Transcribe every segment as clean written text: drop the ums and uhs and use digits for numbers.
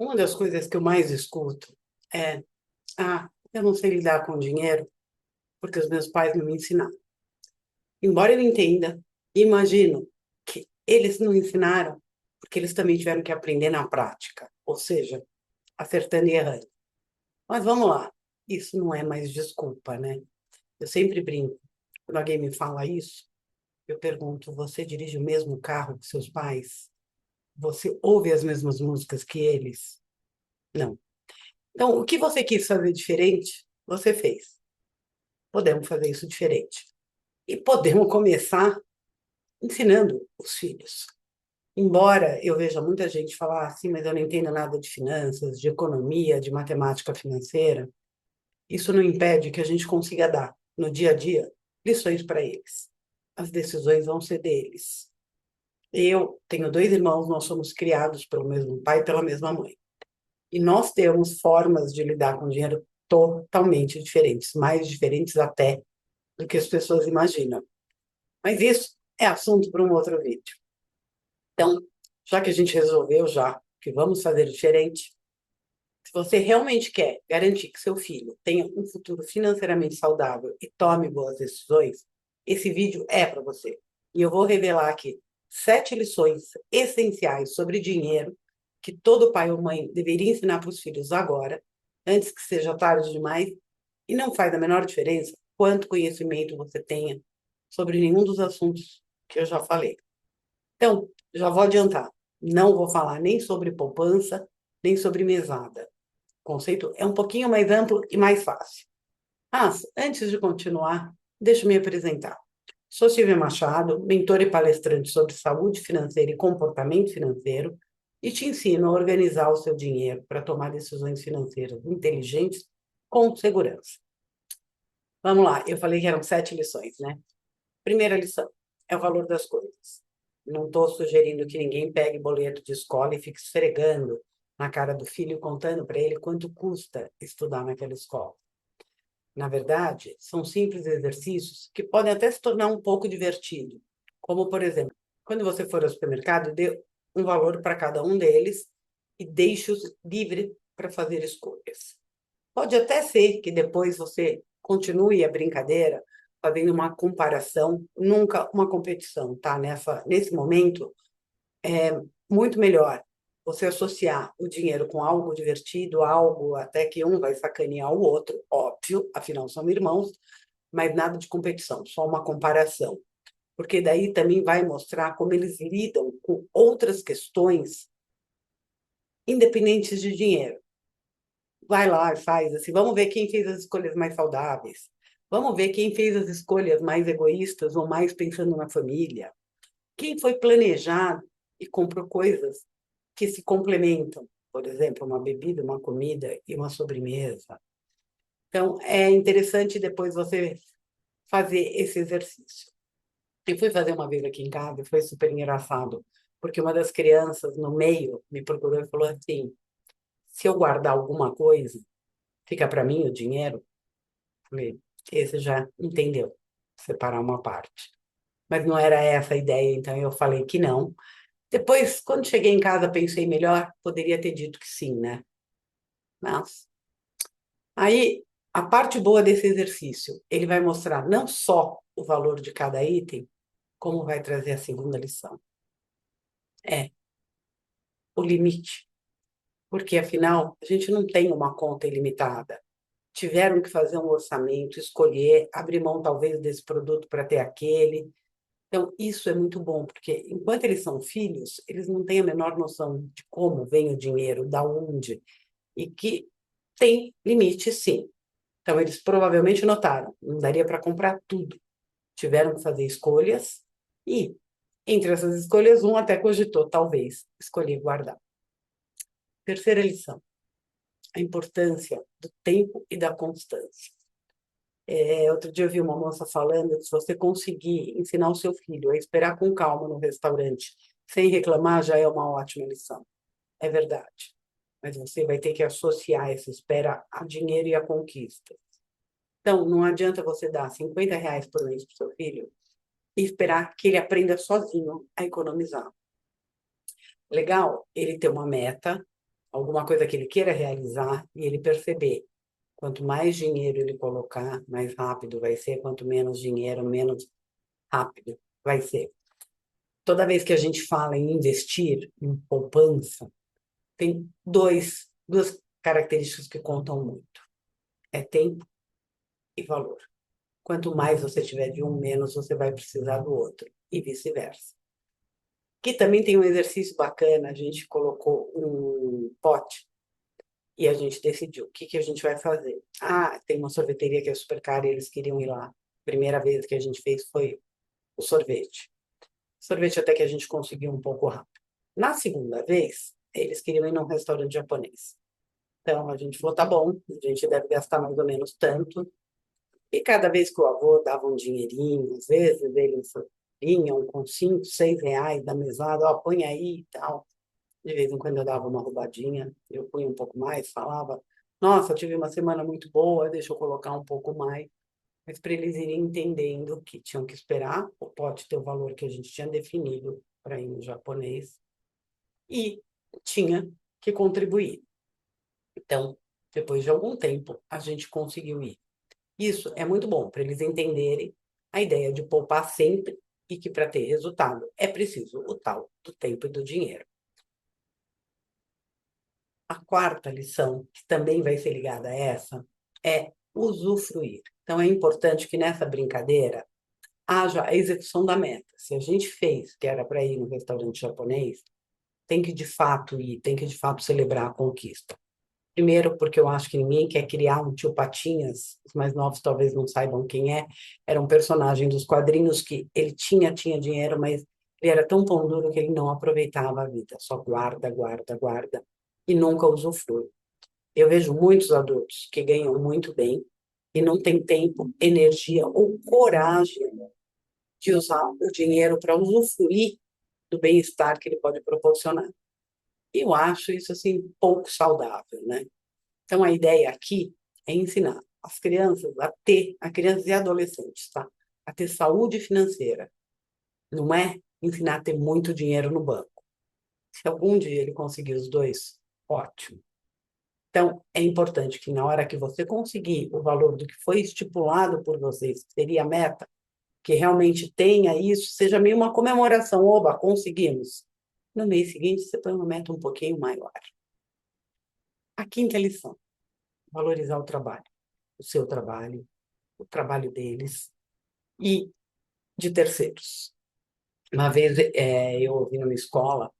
Uma das coisas que eu mais escuto é: eu não sei lidar com dinheiro porque os meus pais não me ensinaram. Embora eu entenda, imagino que eles não ensinaram porque eles também tiveram que aprender na prática, ou seja, acertando e errando. Mas vamos lá, isso não é mais desculpa, né? Eu sempre brinco. Quando alguém me fala isso, eu pergunto: você dirige o mesmo carro que seus pais? Você ouve as mesmas músicas que eles? Não. Então, o que você quis fazer diferente, você fez. Podemos fazer isso diferente. E podemos começar ensinando os filhos. Embora eu veja muita gente falar assim, mas eu não entendo nada de finanças, de economia, de matemática financeira, isso não impede que a gente consiga dar, no dia a dia, lições para eles. As decisões vão ser deles. Eu tenho dois irmãos, nós somos criados pelo mesmo pai e pela mesma mãe. E nós temos formas de lidar com dinheiro totalmente diferentes, mais diferentes até do que as pessoas imaginam. Mas isso é assunto para um outro vídeo. Então, já que a gente resolveu já que vamos fazer diferente, se você realmente quer garantir que seu filho tenha um futuro financeiramente saudável e tome boas decisões, esse vídeo é para você. E eu vou revelar aqui 7 lições essenciais sobre dinheiro que todo pai ou mãe deveria ensinar para os filhos agora, antes que seja tarde demais, e não faz a menor diferença quanto conhecimento você tenha sobre nenhum dos assuntos que eu já falei. Então, já vou adiantar, não vou falar nem sobre poupança, nem sobre mesada. O conceito é um pouquinho mais amplo e mais fácil. Mas, antes de continuar, deixa eu me apresentar. Sou Silvia Machado, mentora e palestrante sobre saúde financeira e comportamento financeiro, e te ensino a organizar o seu dinheiro para tomar decisões financeiras inteligentes com segurança. Vamos lá, eu falei que eram 7 lições, né? Primeira lição é o valor das coisas. Não estou sugerindo que ninguém pegue boleto de escola e fique esfregando na cara do filho, contando para ele quanto custa estudar naquela escola. Na verdade, são simples exercícios que podem até se tornar um pouco divertido. Como, por exemplo, quando você for ao supermercado, dê um valor para cada um deles e deixe-os livre para fazer escolhas. Pode até ser que depois você continue a brincadeira fazendo uma comparação, nunca uma competição, tá? Nesse momento, é muito melhor você associar o dinheiro com algo divertido, algo até que um vai sacanear o outro, óbvio, afinal são irmãos, mas nada de competição, só uma comparação. Porque daí também vai mostrar como eles lidam com outras questões independentes de dinheiro. Vai lá e faz assim, vamos ver quem fez as escolhas mais saudáveis. Vamos ver quem fez as escolhas mais egoístas ou mais pensando na família. Quem foi planejado e comprou coisas que se complementam, por exemplo, uma bebida, uma comida e uma sobremesa. Então, é interessante depois você fazer esse exercício. Eu fui fazer uma vez aqui em casa e foi super engraçado, porque uma das crianças no meio me procurou e falou assim: se eu guardar alguma coisa, fica para mim o dinheiro? Falei, esse já entendeu, separar uma parte. Mas não era essa a ideia, então eu falei que não. Depois, quando cheguei em casa, pensei melhor, poderia ter dito que sim, né? Mas aí a parte boa desse exercício, ele vai mostrar não só o valor de cada item, como vai trazer a segunda lição. É o limite, porque afinal a gente não tem uma conta ilimitada. Tiveram que fazer um orçamento, escolher, abrir mão talvez desse produto para ter aquele. Então, isso é muito bom, porque enquanto eles são filhos, eles não têm a menor noção de como vem o dinheiro, da onde, e que tem limite, sim. Então, eles provavelmente notaram, não daria para comprar tudo. Tiveram que fazer escolhas e, entre essas escolhas, um até cogitou, talvez, escolher guardar. Terceira lição, a importância do tempo e da constância. Outro dia eu vi uma moça falando que se você conseguir ensinar o seu filho a esperar com calma no restaurante, sem reclamar, já é uma ótima lição. É verdade. Mas você vai ter que associar essa espera a dinheiro e a conquista. Então, não adianta você dar R$ 50 por mês para o seu filho e esperar que ele aprenda sozinho a economizar. Legal ele ter uma meta, alguma coisa que ele queira realizar e ele perceber. Quanto mais dinheiro ele colocar, mais rápido vai ser, quanto menos dinheiro, menos rápido vai ser. Toda vez que a gente fala em investir, em poupança, tem duas características que contam muito. É tempo e valor. Quanto mais você tiver de um, menos você vai precisar do outro, e vice-versa. Que também tem um exercício bacana, a gente colocou um pote e a gente decidiu o que que a gente vai fazer. Ah, tem uma sorveteria que é super cara e eles queriam ir lá. Primeira vez que a gente fez foi o sorvete. Sorvete até que a gente conseguiu um pouco rápido. Na segunda vez, eles queriam ir num restaurante japonês. Então a gente falou, tá bom, a gente deve gastar mais ou menos tanto. E cada vez que o avô dava um dinheirinho, às vezes eles vinham com 5, 6 reais da mesada, ó, põe aí e tal. De vez em quando eu dava uma roubadinha, eu punha um pouco mais, falava, nossa, tive uma semana muito boa, deixa eu colocar um pouco mais. Mas para eles irem entendendo que tinham que esperar o pote ter o valor que a gente tinha definido para ir no japonês e tinha que contribuir. Então, depois de algum tempo, a gente conseguiu ir. Isso é muito bom para eles entenderem a ideia de poupar sempre e que para ter resultado é preciso o tal do tempo e do dinheiro. A quarta lição, que também vai ser ligada a essa, é usufruir. Então, é importante que nessa brincadeira haja a execução da meta. Se a gente fez que era para ir no restaurante japonês, tem que de fato ir, tem que de fato celebrar a conquista. Primeiro, porque eu acho que ninguém quer criar um tio Patinhas, os mais novos talvez não saibam quem é, era um personagem dos quadrinhos que ele tinha dinheiro, mas ele era tão pão duro que ele não aproveitava a vida, só guarda, guarda, guarda e nunca usufrui. Eu vejo muitos adultos que ganham muito bem e não têm tempo, energia ou coragem de usar o dinheiro para usufruir do bem-estar que ele pode proporcionar. Eu acho isso assim pouco saudável, né? Então a ideia aqui é ensinar as crianças a crianças e adolescentes, tá? A ter saúde financeira. Não é ensinar a ter muito dinheiro no banco. Se algum dia ele conseguir os dois, ótimo. Então, é importante que na hora que você conseguir o valor do que foi estipulado por vocês, que seria a meta, que realmente tenha isso, seja meio uma comemoração, oba, conseguimos. No mês seguinte, você põe uma meta um pouquinho maior. A quinta lição, valorizar o seu trabalho, o trabalho deles e de terceiros. Uma vez eu ouvi numa escola,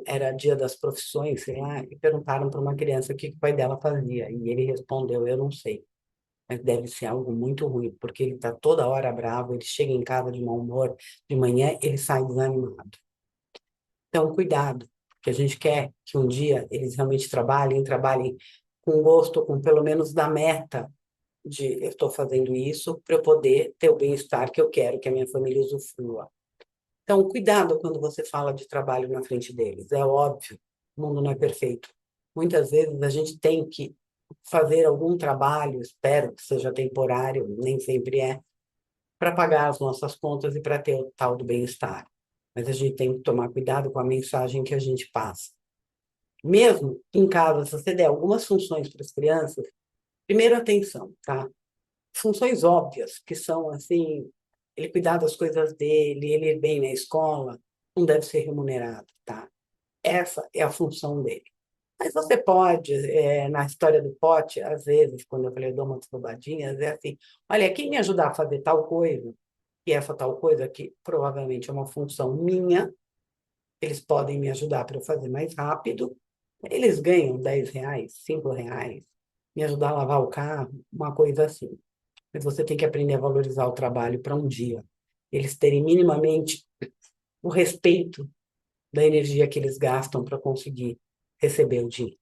era dia das profissões, sei lá, e perguntaram para uma criança o que o pai dela fazia. E ele respondeu, eu não sei. Mas deve ser algo muito ruim, porque ele está toda hora bravo, ele chega em casa de mau humor, de manhã ele sai desanimado. Então, cuidado, porque a gente quer que um dia eles realmente trabalhem com gosto, com pelo menos da meta de eu estou fazendo isso para eu poder ter o bem-estar que eu quero que a minha família usufrua. Então, cuidado quando você fala de trabalho na frente deles. É óbvio, o mundo não é perfeito. Muitas vezes a gente tem que fazer algum trabalho, espero que seja temporário, nem sempre é, para pagar as nossas contas e para ter o tal do bem-estar. Mas a gente tem que tomar cuidado com a mensagem que a gente passa. Mesmo em casa, se você der algumas funções para as crianças, primeiro atenção, tá? Funções óbvias, que são assim, ele cuidar das coisas dele, ele ir bem na escola, não deve ser remunerado, tá? Essa é a função dele. Mas você pode, na história do pote, às vezes, quando eu falei, eu dou umas roubadinhas, é assim, olha, quem me ajudar a fazer tal coisa, e essa tal coisa que provavelmente é uma função minha, eles podem me ajudar para eu fazer mais rápido, eles ganham 10 reais, 5 reais, me ajudar a lavar o carro, uma coisa assim. Mas você tem que aprender a valorizar o trabalho para um dia. Eles terem minimamente o respeito da energia que eles gastam para conseguir receber o dinheiro.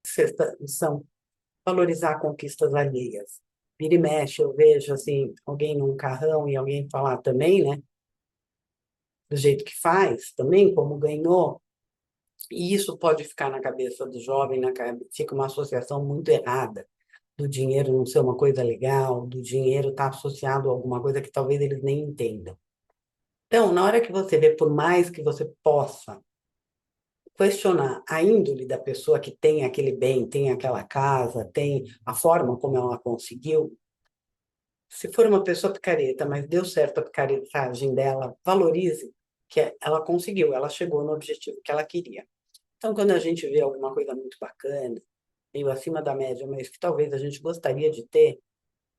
Sexta lição, valorizar conquistas alheias. Vira e mexe, eu vejo assim, alguém num carrão e alguém falar também, né? Do jeito que faz, também, como ganhou. E isso pode ficar na cabeça do jovem, fica uma associação muito errada do dinheiro não ser uma coisa legal, do dinheiro estar associado a alguma coisa que talvez eles nem entendam. Então, na hora que você vê, por mais que você possa questionar a índole da pessoa que tem aquele bem, tem aquela casa, tem a forma como ela conseguiu. Se for uma pessoa picareta, mas deu certo a picaretagem dela, valorize que ela conseguiu, ela chegou no objetivo que ela queria. Então, quando a gente vê alguma coisa muito bacana, meio acima da média, mas que talvez a gente gostaria de ter,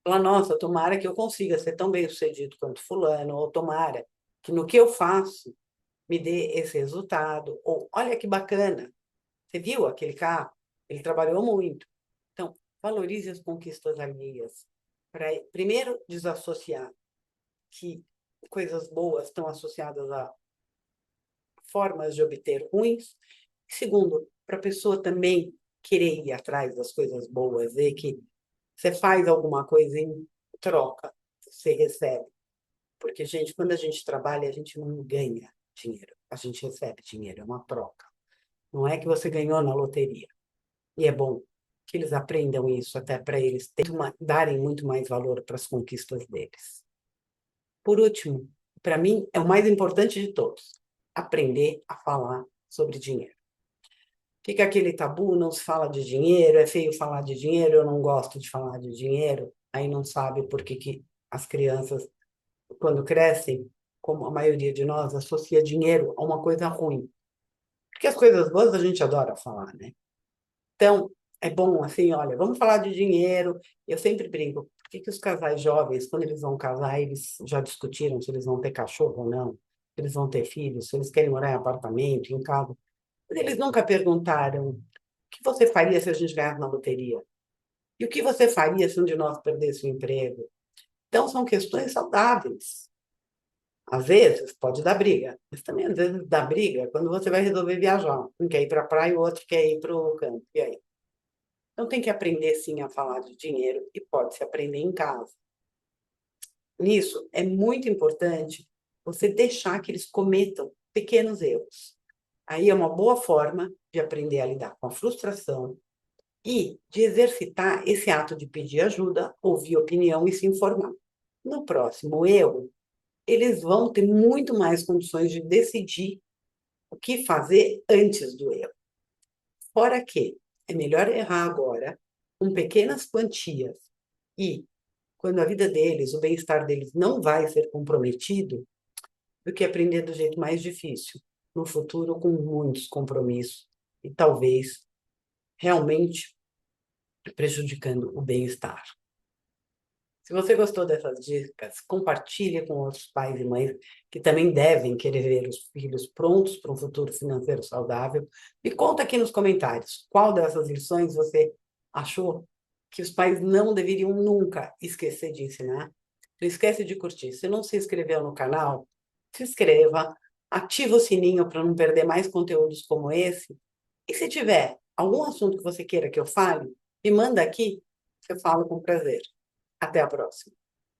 fala, nossa, tomara que eu consiga ser tão bem-sucedido quanto fulano, ou tomara que no que eu faço me dê esse resultado, ou olha que bacana, você viu aquele carro? Ele trabalhou muito. Então, valorize as conquistas alheias. Para, primeiro, desassociar que coisas boas estão associadas a formas de obter ruins. Segundo, para a pessoa também querer ir atrás das coisas boas, ver que você faz alguma coisa em troca, você recebe. Porque, gente, quando a gente trabalha, a gente não ganha dinheiro, a gente recebe dinheiro, é uma troca. Não é que você ganhou na loteria. E é bom que eles aprendam isso, até para eles darem muito mais valor para as conquistas deles. Por último, para mim, é o mais importante de todos: aprender a falar sobre dinheiro. Fica aquele tabu, não se fala de dinheiro, é feio falar de dinheiro, eu não gosto de falar de dinheiro, aí não sabe por que as crianças, quando crescem, como a maioria de nós, associa dinheiro a uma coisa ruim. Porque as coisas boas a gente adora falar, né? Então, é bom, assim, olha, vamos falar de dinheiro. Eu sempre brinco, por que os casais jovens, quando eles vão casar, eles já discutiram se eles vão ter cachorro ou não, se eles vão ter filhos, se eles querem morar em apartamento, em casa. Mas eles nunca perguntaram o que você faria se a gente ganhasse na loteria? E o que você faria se um de nós perdesse o emprego? Então, são questões saudáveis. Às vezes, pode dar briga, mas também às vezes dá briga quando você vai resolver viajar. Um quer ir para a praia e o outro quer ir para o campo. E aí? Então, tem que aprender, sim, a falar de dinheiro e pode-se aprender em casa. Nisso, é muito importante você deixar que eles cometam pequenos erros. Aí é uma boa forma de aprender a lidar com a frustração e de exercitar esse ato de pedir ajuda, ouvir opinião e se informar. No próximo erro, eles vão ter muito mais condições de decidir o que fazer antes do erro. Fora que é melhor errar agora, com pequenas quantias, e quando a vida deles, o bem-estar deles não vai ser comprometido, do que aprender do jeito mais difícil, no futuro com muitos compromissos e talvez realmente prejudicando o bem-estar. Se você gostou dessas dicas, compartilhe com outros pais e mães que também devem querer ver os filhos prontos para um futuro financeiro saudável. E conta aqui nos comentários qual dessas lições você achou que os pais não deveriam nunca esquecer de ensinar. Não esquece de curtir. Se não se inscreveu no canal, se inscreva, ativa o sininho para não perder mais conteúdos como esse. E se tiver algum assunto que você queira que eu fale, me manda aqui, que eu falo com prazer. Até a próxima.